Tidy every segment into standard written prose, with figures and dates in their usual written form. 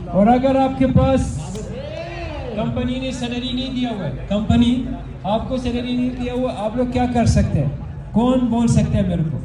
और अगर आपके पास कंपनी ने सैलरी नहीं दिया हुआ है, कंपनी आपको सैलरी नहीं दिया हुआ, आप लोग क्या कर सकते हैं? कौन बोल सकते हैं मेरे को?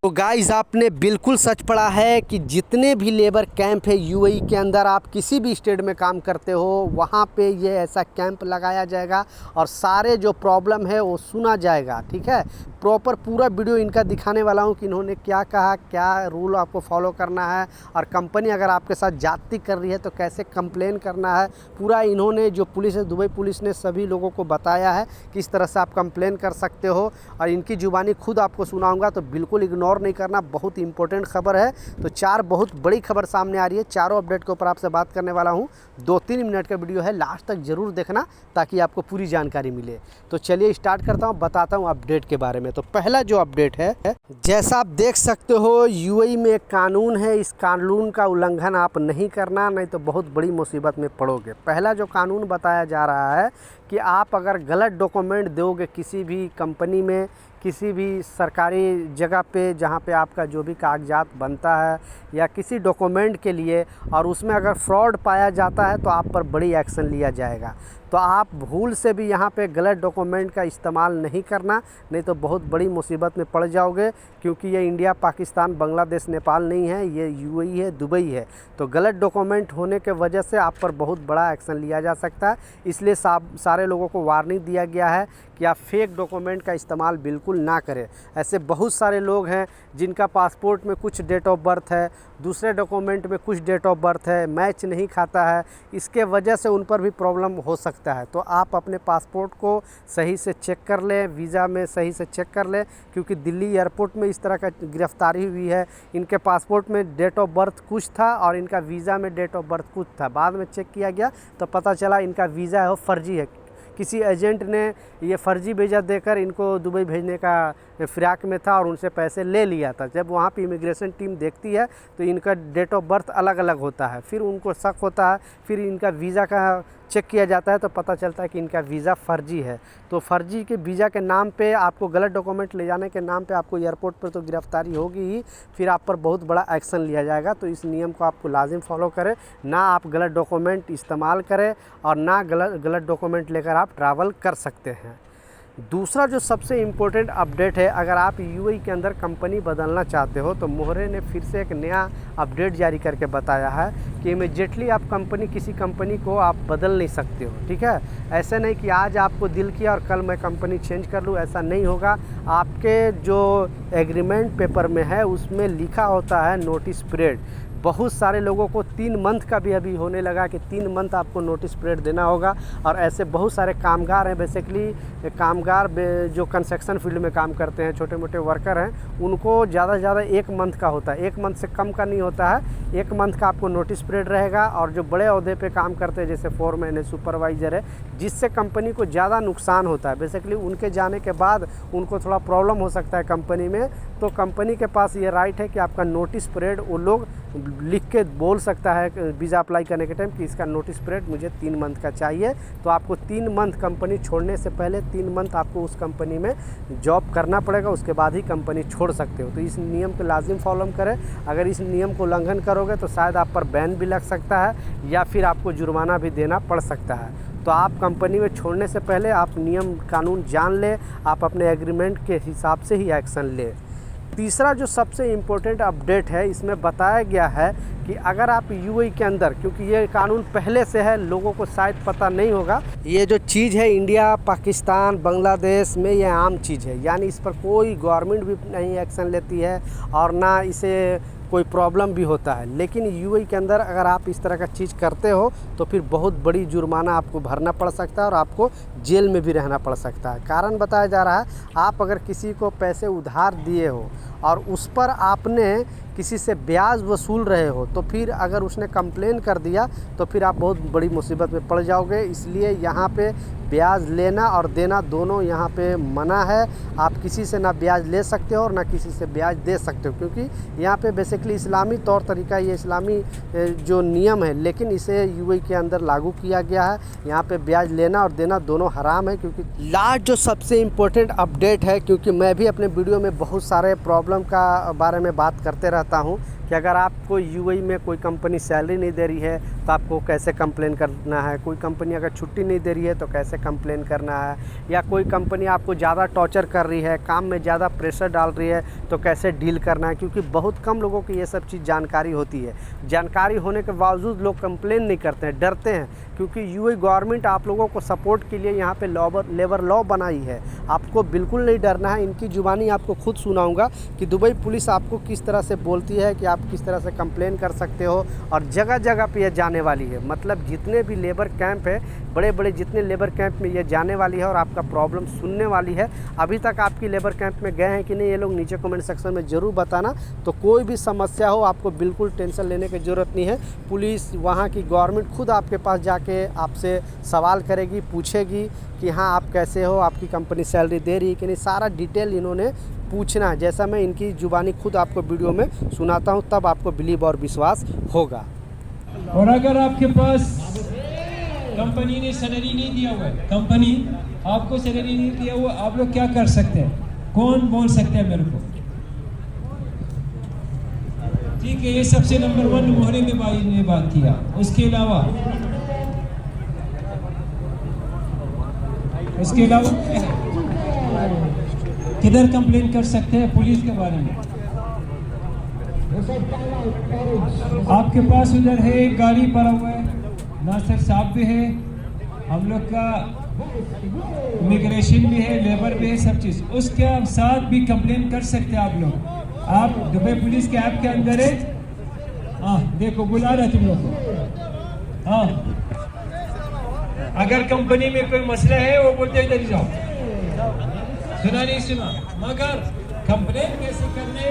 तो गाइस, आपने बिल्कुल सच पढ़ा है कि जितने भी लेबर कैंप है यूएई के अंदर, आप किसी भी स्टेट में काम करते हो वहाँ पे ये ऐसा कैंप लगाया जाएगा और सारे जो प्रॉब्लम है वो सुना जाएगा। ठीक है, प्रॉपर पूरा वीडियो इनका दिखाने वाला हूँ कि इन्होंने क्या कहा, क्या रूल आपको फॉलो करना है, और कंपनी अगर आपके साथ जाती कर रही है तो कैसे कंप्लेन करना है। पूरा इन्होंने जो पुलिस है, दुबई पुलिस ने सभी लोगों को बताया है किस तरह से आप कंप्लेन कर सकते हो, और इनकी ज़ुबानी खुद आपको सुनाऊंगा, तो बिल्कुल इग्नोर नहीं करना। बहुत इंपॉर्टेंट खबर है। तो 4 बहुत बड़ी खबर सामने आ रही है, चारों अपडेट के ऊपर आपसे बात करने वाला हूँ। 2-3 मिनट का वीडियो है, लास्ट तक ज़रूर देखना ताकि आपको पूरी जानकारी मिले। तो चलिए स्टार्ट करता हूँ, बताता हूँ अपडेट के बारे में। तो पहला जो अपडेट है, जैसा आप देख सकते हो यूएई में एक कानून है, इस कानून का उल्लंघन आप नहीं करना, नहीं तो बहुत बड़ी मुसीबत में पड़ोगे। पहला जो कानून बताया जा रहा है कि आप अगर गलत डॉक्यूमेंट दोगे किसी भी कंपनी में, किसी भी सरकारी जगह पे जहाँ पे आपका जो भी कागजात बनता है या किसी डॉक्यूमेंट के लिए, और उसमें अगर फ्रॉड पाया जाता है तो आप पर बड़ी एक्शन लिया जाएगा। तो आप भूल से भी यहाँ पे गलत डॉक्यूमेंट का इस्तेमाल नहीं करना, नहीं तो बहुत बड़ी मुसीबत में पड़ जाओगे, क्योंकि ये इंडिया, पाकिस्तान, बांग्लादेश, नेपाल नहीं है, ये यूएई है, दुबई है। तो गलत डॉक्यूमेंट होने के वजह से आप पर बहुत बड़ा एक्शन लिया जा सकता है। इसलिए सारे लोगों को वार्निंग दिया गया है कि आप फेक डॉक्यूमेंट का इस्तेमाल बिल्कुल ना करें। ऐसे बहुत सारे लोग हैं जिनका पासपोर्ट में कुछ डेट ऑफ बर्थ है, दूसरे डॉक्यूमेंट में कुछ डेट ऑफ बर्थ है, मैच नहीं खाता है, इसके वजह से उन पर भी प्रॉब्लम हो सकता है। तो आप अपने पासपोर्ट को सही से चेक कर लें, वीज़ा में सही से चेक कर लें, क्योंकि दिल्ली एयरपोर्ट में इस तरह का गिरफ्तारी हुई है। इनके पासपोर्ट में डेट ऑफ बर्थ कुछ था और इनका वीज़ा में डेट ऑफ बर्थ कुछ था। बाद में चेक किया गया तो पता चला इनका वीज़ा है वो फर्जी है। किसी एजेंट ने ये फर्जी वीज़ा देकर इनको दुबई भेजने का फिराक में था और उनसे पैसे ले लिया था। जब वहाँ पे इमिग्रेशन टीम देखती है तो इनका डेट ऑफ बर्थ अलग अलग होता है, फिर उनको शक होता है, फिर इनका वीज़ा का चेक किया जाता है तो पता चलता है कि इनका वीज़ा फ़र्जी है। तो फ़र्जी के वीज़ा के नाम पे आपको, गलत डॉक्यूमेंट ले जाने के नाम पे आपको एयरपोर्ट पर तो गिरफ्तारी होगी ही, फिर आप पर बहुत बड़ा एक्शन लिया जाएगा। तो इस नियम को आपको लाजिम फॉलो करें, ना आप गलत डॉक्यूमेंट इस्तेमाल करें और ना गलत डॉक्यूमेंट लेकर आप ट्रैवल कर सकते हैं। दूसरा जो सबसे इम्पोर्टेंट अपडेट है, अगर आप यूएई के अंदर कंपनी बदलना चाहते हो तो मोहरे ने फिर से एक नया अपडेट जारी करके बताया है कि इमीडिएटली आप किसी कंपनी को आप बदल नहीं सकते हो। ठीक है, ऐसे नहीं कि आज आपको दिल किया और कल मैं कंपनी चेंज कर लूँ, ऐसा नहीं होगा। आपके जो एग्रीमेंट पेपर में है उसमें लिखा होता है नोटिस पीरियड। बहुत सारे लोगों को 3 मंथ का भी अभी होने लगा कि 3 मंथ आपको नोटिस पीरियड देना होगा, और ऐसे बहुत सारे कामगार हैं, बेसिकली कामगार जो कंस्ट्रक्शन फील्ड में काम करते हैं, छोटे मोटे वर्कर हैं, उनको ज़्यादा से ज़्यादा 1 मंथ का होता है, 1 मंथ से कम का नहीं होता है। 1 मंथ का आपको नोटिस पीरियड रहेगा। और जो बड़े ओहदे पे काम करते हैं जैसे फोरमैन है, सुपरवाइज़र है, जिससे कंपनी को ज़्यादा नुकसान होता है, बेसिकली उनके जाने के बाद उनको थोड़ा प्रॉब्लम हो सकता है कंपनी में, तो कंपनी के पास ये राइट है कि आपका नोटिस पीरियड वो लोग लिख के बोल सकता है वीज़ा अप्लाई करने के टाइम कि इसका नोटिस पीरियड मुझे 3 मंथ का चाहिए। तो आपको 3 मंथ कंपनी छोड़ने से पहले 3 मंथ आपको उस कंपनी में जॉब करना पड़ेगा, उसके बाद ही कंपनी छोड़ सकते हो। तो इस नियम को लाजिम फॉलो करें। अगर इस नियम को उल्लंघन करोगे तो शायद आप पर बैन भी लग सकता है या फिर आपको जुर्माना भी देना पड़ सकता है। तो आप कंपनी में छोड़ने से पहले आप नियम कानून जान लें, आप अपने एग्रीमेंट के हिसाब से ही एक्शन लें। तीसरा जो सबसे इम्पोर्टेंट अपडेट है, इसमें बताया गया है कि अगर आप यूएई के अंदर, क्योंकि ये कानून पहले से है, लोगों को शायद पता नहीं होगा, ये जो चीज़ है इंडिया, पाकिस्तान, बांग्लादेश में ये आम चीज़ है, यानी इस पर कोई गवर्नमेंट भी नहीं एक्शन लेती है और ना इसे कोई प्रॉब्लम भी होता है। लेकिन यूएई के अंदर अगर आप इस तरह का चीज़ करते हो तो फिर बहुत बड़ी जुर्माना आपको भरना पड़ सकता है और आपको जेल में भी रहना पड़ सकता है। कारण बताया जा रहा है, आप अगर किसी को पैसे उधार दिए हो और उस पर आपने किसी से ब्याज वसूल रहे हो, तो फिर अगर उसने कंप्लेन कर दिया तो फिर आप बहुत बड़ी मुसीबत में पड़ जाओगे। इसलिए यहाँ पे ब्याज लेना और देना दोनों यहाँ पे मना है। आप किसी से ना ब्याज ले सकते हो और ना किसी से ब्याज दे सकते हो, क्योंकि यहाँ पे बेसिकली इस्लामी तौर तरीका, ये इस्लामी जो नियम है, लेकिन इसे यूएई के अंदर लागू किया गया है। यहाँ पे ब्याज लेना और देना दोनों हराम है। क्योंकि लास्ट जो सबसे इम्पोर्टेंट अपडेट है, क्योंकि मैं भी अपने वीडियो में बहुत सारे प्रॉब्लम का बारे में बात करते रहता हूँ, कि अगर आपको यूएई में कोई कंपनी सैलरी नहीं दे रही है तो आपको कैसे कंप्लेन करना है, कोई कंपनी अगर छुट्टी नहीं दे रही है तो कैसे कंप्लेन करना है, या कोई कंपनी आपको ज़्यादा टॉर्चर कर रही है, काम में ज़्यादा प्रेशर डाल रही है तो कैसे डील करना है। क्योंकि बहुत कम लोगों को ये सब चीज़ जानकारी होती है। जानकारी होने के बावजूद लोग कंप्लेन नहीं करते हैं, डरते हैं, क्योंकि यूएई गवर्नमेंट आप लोगों को सपोर्ट के लिए यहाँ पे लेबर लॉ बनाई है। आपको बिल्कुल नहीं डरना है। इनकी ज़ुबानी आपको खुद सुनाऊंगा कि दुबई पुलिस आपको किस तरह से बोलती है कि आप किस तरह से कंप्लेन कर सकते हो, और जगह जगह पे ये जाने वाली है। मतलब जितने भी लेबर कैंप है, बड़े बड़े जितने लेबर कैंप में ये जाने वाली है और आपका प्रॉब्लम सुनने वाली है। अभी तक आपकी लेबर कैंप में गए हैं कि नहीं, ये लोग नीचे कमेंट सेक्शन में ज़रूर बताना। तो कोई भी समस्या हो आपको बिल्कुल टेंशन लेने की ज़रूरत नहीं है। पुलिस वहाँ की गवर्नमेंट खुद आपके पास जाके आपसे सवाल करेगी, पूछेगी कि हाँ आप कैसे हो, आपकी कंपनी सैलरी दे रही है कि नहीं। सारा डिटेल इन्होंने पूछना है। जैसा मैं इनकी ज़ुबानी खुद आपको वीडियो में सुनाता हूँ तब आपको बिलीव और विश्वास होगा। और अगर आपके पास कंपनी ने सैलरी नहीं दिया हुआ है, कंपनी आपको सैलरी नहीं दिया हुआ, आप लोग क्या कर सकते हैं? कौन बोल सकते हैं मेरे को? ठीक है, ये सबसे नंबर 1 मोहरे में भाई ने बात किया। उसके अलावा किधर कंप्लेन कर सकते हैं पुलिस के बारे में? आपके पास उधर है एक गाड़ी पड़ा हुआ है, नासिर साहब भी है, हम लोग का इमिग्रेशन भी है, लेबर भी है, सब चीज़। उसके साथ भी कंप्लेन कर सकते हैं आप लोग। आप दुबई पुलिस के ऐप के अंदर है, हाँ देखो बुला रहा तुम लोग को। हाँ, अगर कंपनी में कोई मसला है वो बोलते इधर ही जाओ, सुना नहीं सुना। मगर कंप्लेन कैसे करने,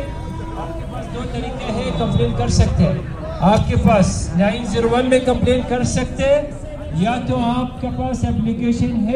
आपके पास 2 तरीके हैं कंप्लेन कर सकते हैं। आपके पास 901 में कंप्लेन कर सकते हैं, या तो आपके पास एप्लीकेशन है